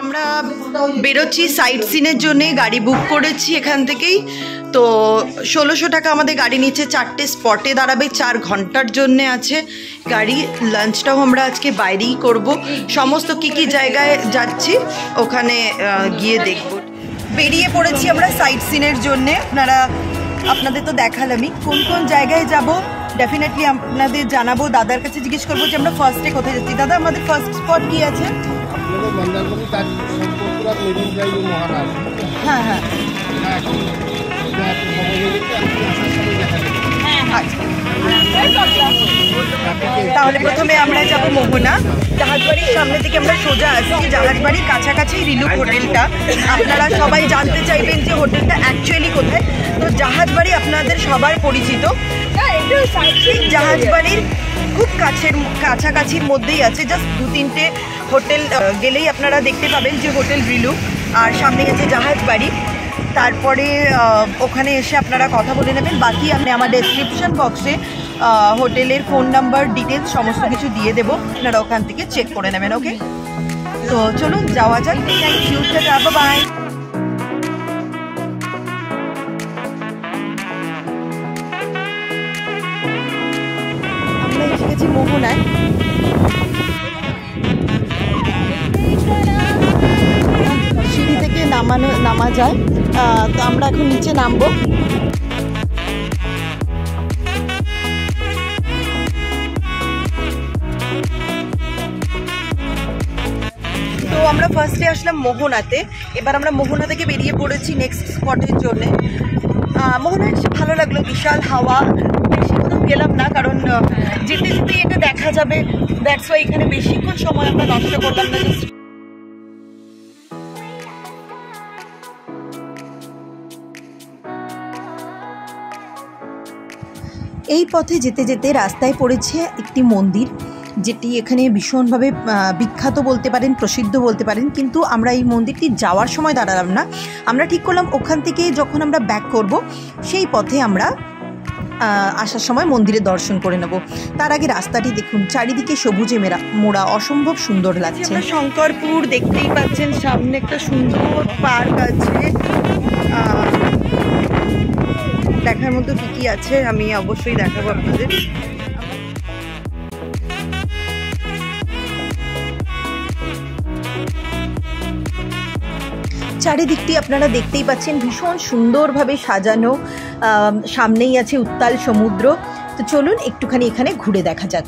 আমরা বেরোচ্ছি সাইট সিনের জন্যে, গাড়ি বুক করেছি এখান থেকেই। তো 1600 টাকা আমাদের গাড়ি নিচ্ছে, 4টে স্পটে দাঁড়াবে, 4 ঘন্টার জন্যে আছে গাড়ি। লাঞ্চটাও আমরা আজকে বাইরেই করব। সমস্ত কি জায়গায় যাচ্ছি ওখানে গিয়ে দেখব। বেরিয়ে পড়েছি আমরা সাইট সিনের জন্যে। আপনাদের তো দেখালামই কোন কোন জায়গায় যাব, ডেফিনেটলি আপনাদের জানাবো। দাদার কাছে জিজ্ঞেস করবো যে আমরা ফার্স্টে কোথায় যাচ্ছি। দাদা, আমাদের ফার্স্ট স্পট কি আছে? হ্যাঁ হ্যাঁ, তাহলে প্রথমে আমরা যাব মোহনা। জাহাজবাড়ির সামনে থেকে আমরা সোজা আসছি। জাহাজবাড়ির কাছাকাছি রিলুক হোটেলটা। আপনারা সবাই জানতে চাইবেন যে হোটেলটা অ্যাকচুয়ালি কোথায়। তো জাহাজবাড়ি আপনাদের সবার পরিচিত, জাহাজবাড়ির খুব কাছাকাছির মধ্যেই আছে। জাস্ট 2-3টে হোটেল গেলেই আপনারা দেখতে পাবেন যে হোটেল রিলুক, আর সামনে আছে জাহাজবাড়ি। তারপরে ওখানে এসে আপনারা কথা বলে নেবেন। বাকি আমি আমার ডেসক্রিপশন বক্সে হোটেলের ফোন নাম্বার, ডিটেলস সমস্ত কিছু দিয়ে দেবো, আপনারা ওখান থেকে চেক করে নেবেন। ওকে, তো চলুন যাওয়া যাক। Thank you, tata, bye. আমরা এসে গেছি মোহনায়। সিঁড়ি থেকে নামা যায়, তো আমরা এখন নিচে নামবো। তো আমরা ফার্স্টে আসলাম মোহনাতে। এবার আমরা মোহনা থেকে বেরিয়ে পড়েছি নেক্সট স্পটের জন্যে। মোহনায় এসে ভালো লাগলো, বিশাল হাওয়া। বেশি কোথাও গেলাম না, কারণ যেতে যেতেই এটা দেখা যাবে। দ্যাটস ওয়াই এখানে বেশিক্ষণ সময় আমরা নষ্ট করলাম না। এই পথে যেতে যেতে রাস্তায় পড়েছে একটি মন্দির, যেটি এখানে ভীষণভাবে বিখ্যাত বলতে পারেন, প্রসিদ্ধ বলতে পারেন। কিন্তু আমরা এই মন্দিরটি যাওয়ার সময় দাঁড়ালাম না। আমরা ঠিক করলাম ওখান থেকে যখন আমরা ব্যাক করব, সেই পথে আমরা আসার সময় মন্দিরে দর্শন করে নেব। তার আগে রাস্তাটি দেখুন, চারিদিকে সবুজে মোড়া, অসম্ভব সুন্দর লাগছে। শঙ্করপুর দেখতেই পাচ্ছেন, সামনে একটা সুন্দর পার্ক আছে। দেখার মতো কি আছে আমি অবশ্যই দেখাবো আপনাদের। চারিদিকটি আপনারা দেখতেই পাচ্ছেন ভীষণ সুন্দরভাবে সাজানো। সামনেই আছে উত্তাল সমুদ্র। তো চলুন একটুখানি এখানে ঘুরে দেখা যাক।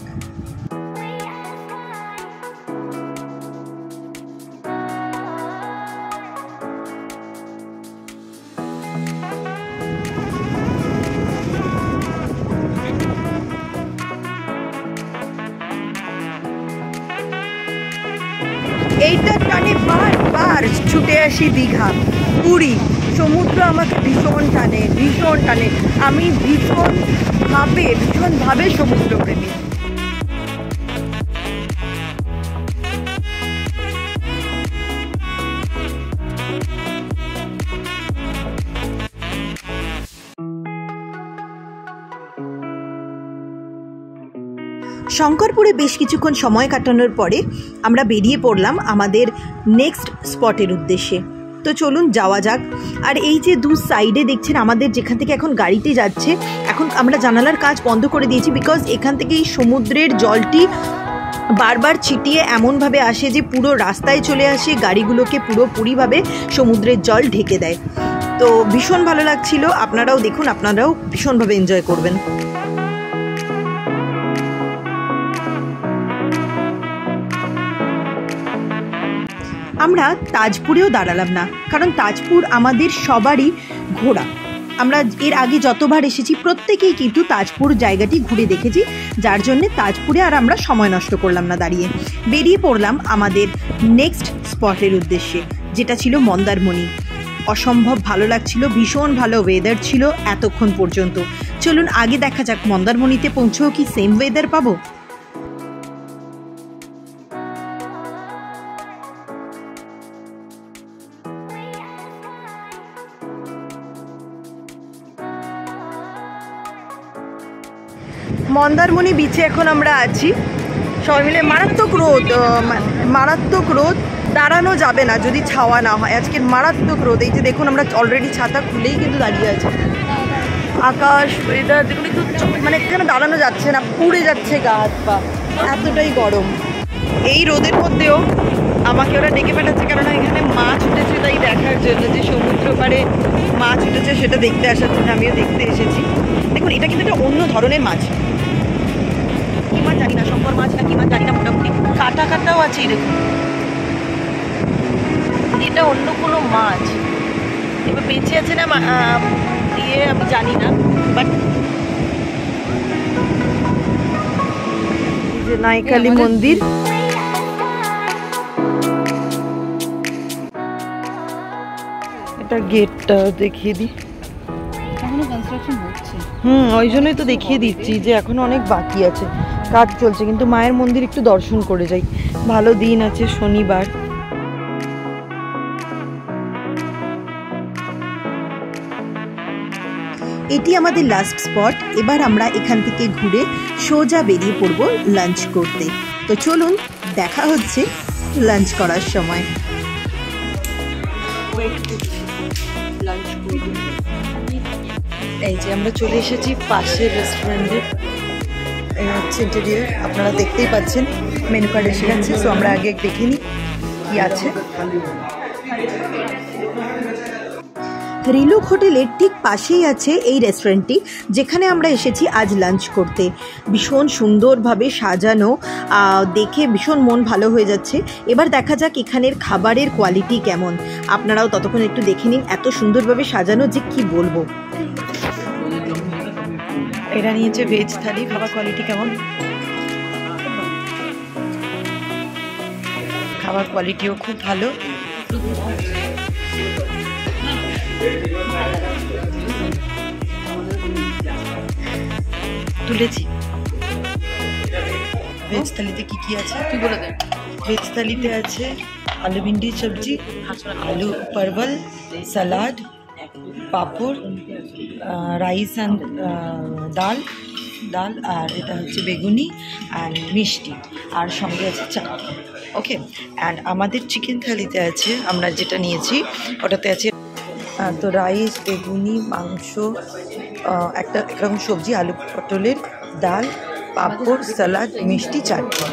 এইটার টানে বারবার ছুটে আসি দীঘা, পুরী। সমুদ্র আমাকে ভীষণ টানে, ভীষণ টানে। আমি ভীষণভাবে সমুদ্রপ্রেমী। শঙ্করপুরে বেশ কিছুক্ষণ সময় কাটানোর পরে আমরা বেরিয়ে পড়লাম আমাদের নেক্সট স্পটের উদ্দেশ্যে। তো চলুন যাওয়া যাক। আর এই যে দু সাইডে দেখছেন আমাদের যেখান থেকে এখন গাড়িতে যাচ্ছে, এখন আমরা জানালার কাজ বন্ধ করে দিয়েছি, বিকজ এখান থেকে এই সমুদ্রের জলটি বারবার ছিটিয়ে এমনভাবে আসে যে পুরো রাস্তায় চলে আসে, গাড়িগুলোকে পুরোপুরিভাবে সমুদ্রের জল ঢেকে দেয়। তো ভীষণ ভালো লাগছিল। আপনারাও দেখুন, আপনারাও ভীষণভাবে এনজয় করবেন। আমরা তাজপুরেও দাঁড়ালাম না, কারণ তাজপুর আমাদের সবারই ঘোরা। আমরা এর আগে যতবার এসেছি প্রত্যেকেই কিন্তু তাজপুর জায়গাটি ঘুরে দেখেছি, যার জন্যে তাজপুরে আর আমরা সময় নষ্ট করলাম না, দাঁড়িয়ে বেরিয়ে পড়লাম আমাদের নেক্সট স্পটের উদ্দেশ্যে, যেটা ছিল মন্দারমণি। অসম্ভব ভালো লাগছিল, ভীষণ ভালো ওয়েদার ছিল এতক্ষণ পর্যন্ত। চলুন আগে দেখা যাক মন্দারমণিতে পৌঁছেও কি সেম ওয়েদার পাবো। মন্দারমণি বিচে এখন আমরা আছি, সবাই মিলে। মারাত্মক রোদ, দাঁড়ানো যাবে না যদি ছাওয়া না হয়। আজকের মারাত্মক রোদ। এই যে দেখুন আমরা অলরেডি ছাতা খুলেই কিন্তু দাঁড়িয়ে আছি। আকাশ ওয়েদার দেখুন একটু মানে এখানে দাঁড়ানো যাচ্ছে না, পুড়ে যাচ্ছে গা হাত পা, এতটাই গরম। এই রোদের মধ্যেও আমাকে ওরা ডেকে পাঠাচ্ছে, কেননা এখানে মাছ উঠেছে তাই দেখার জন্য, যে সমুদ্র পাড়ে মাছ উঠেছে সেটা দেখতে আসার জন্য আমিও দেখতে এসেছি। দেখুন এটা কিন্তু একটা অন্য ধরনের মাছ, কি মাছ জানি না, শঙ্কর মাছ না কি মাছ জানি না, মোটামুটি কাটা কাটাও আছে। দেখুন এটা অন্য কোনো মাছ, এবার বেঁচে আছে না ইয়ে আমি জানি না, বাট এই যে নাইকালি মন্দির, এটা গেটটা দেখিয়ে দিই। এখনো কনস্ট্রাকশন হচ্ছে। ওই জন্যই তো দেখিয়ে দিচ্ছি যে এখনো অনেক বাকি আছে, কাজ চলছে। কিন্তু মায়ের মন্দির একটু দর্শন করে যাই, ভালো দিন আছে শনিবার। এটি আমাদের লাস্ট স্পট। এবার আমরা এখান থেকে ঘুরে সোজা বেরিয়ে পড়ব লাঞ্চ করতে। তো চলুন দেখা হচ্ছে লাঞ্চ করার সময়। এই যে আমরা চলে এসেছি পাশের রেস্টুরেন্টে, এই হচ্ছে ইন্টেরিয়র, আপনারা দেখতেই পাচ্ছেন। মেনু কার্ড এসে গেছে, সো আমরা আগে দেখে নিই কি আছে। রিলুক হোটেলের ঠিক পাশেই আছে এই রেস্টুরেন্টটি, যেখানে আমরা এসেছি আজ লাঞ্চ করতে। ভীষণ সুন্দরভাবে সাজানো, দেখে ভীষণ মন ভালো হয়ে যাচ্ছে। এবার দেখা যাক এখানের খাবারের কোয়ালিটি কেমন। আপনারাও ততক্ষণ একটু দেখে নিন, এত সুন্দরভাবে সাজানো যে কি বলবো। এরা নিয়েছে ভেজ থালি, খাবার কোয়ালিটি কেমন? খাবার কোয়ালিটিও খুব ভালো। তুলেছি। ভেজ থালিতে কি কি আছে তুই বলে দে। ভেজ থালিতে আছে আলু ভিন্ডি সবজি, আলু পারবল, সালাড, পাঁপড়, রাইস অ্যান্ড ডাল, আর এটা হচ্ছে বেগুনি অ্যান্ড মিষ্টি, আর সঙ্গে আছে চাটনি। ওকে, অ্যান্ড আমাদের চিকেন থালিতে আছে, আমরা যেটা নিয়েছি ওটাতে আছে তো রাইস, বেগুনি, মাংস, একটা একরকম সবজি, আলু পটলের ডাল, পাঁপড়, সালাড, মিষ্টি, চাটনি।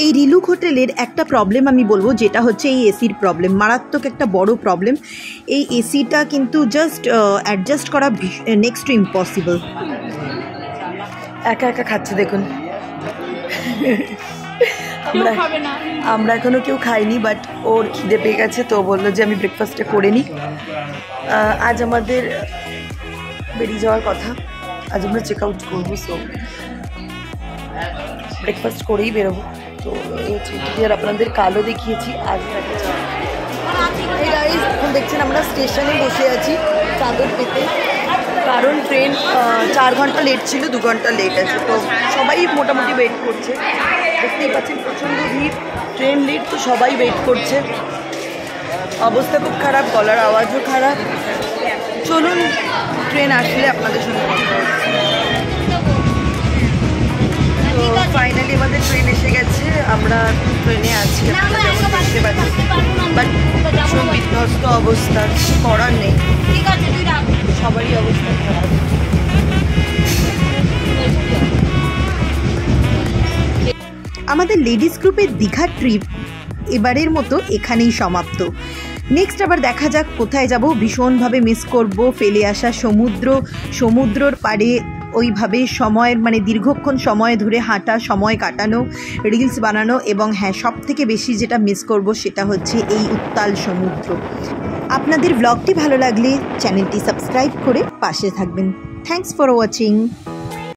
এই রিলুক হোটেলের একটা প্রবলেম আমি বলবো, যেটা হচ্ছে এই এসির প্রবলেম, মারাত্মক একটা বড় প্রবলেম। এই এসিটা কিন্তু জাস্ট অ্যাডজাস্ট করা নেক্সট টু ইম্পসিবল। একা একা খাচ্ছে দেখুন। আমরা এখনো কেউ খাইনি, বাট ওর খিদে পেয়ে গেছে, তো বললো যে আমি ব্রেকফাস্টটা করে নিই। আজ আমাদের বেরিয়ে যাওয়ার কথা, আজ আমরা চেক আউট করবো, সো ব্রেকফাস্ট করেই বেরোবো। তো এই হচ্ছে ইন্টেরিয়ার, আপনাদের কালো দেখিয়েছি। আজ এখন দেখছেন আমরা স্টেশনে বসে আছি চাদর পেতে, কারণ ট্রেন 4 ঘন্টা লেট ছিল, 2 ঘন্টা লেট আছে। তো সবাই মোটামুটি ওয়েট করছে, দেখতেই পাচ্ছেন প্রচণ্ড ভিড়, ট্রেন লেট, তো সবাই ওয়েট করছে। অবস্থা খুব খারাপ, গলার আওয়াজও খারাপ। চলুন ট্রেন আসলে আপনাদের সঙ্গে কথা হচ্ছে। তো ফাইনালি আমাদের ট্রেন এসে গেছে, আমরা ট্রেনে আছি, আপনারা যেমন দেখতে পাচ্ছেন। বাট ভীষণ বিধ্বস্ত অবস্থা, কিছু করার নেই, সবারই অবস্থা খারাপ। আমাদের লেডিস গ্রুপের দীঘার ট্রিপ এবারের মতো এখানেই সমাপ্ত। নেক্সট আবার দেখা যাক কোথায় যাব। ভীষণভাবে মিস করব ফেলে আসা সমুদ্রর পাড়ে ওইভাবে সময়ের দীর্ঘক্ষণ সময় ধরে হাঁটা, সময় কাটানো, রিলস বানানো, এবং হ্যাঁ, সব থেকে বেশি যেটা মিস করব সেটা হচ্ছে এই উত্তাল সমুদ্র। আপনাদের ব্লগটি ভালো লাগলে চ্যানেলটি সাবস্ক্রাইব করে পাশে থাকবেন। Thanks for watching.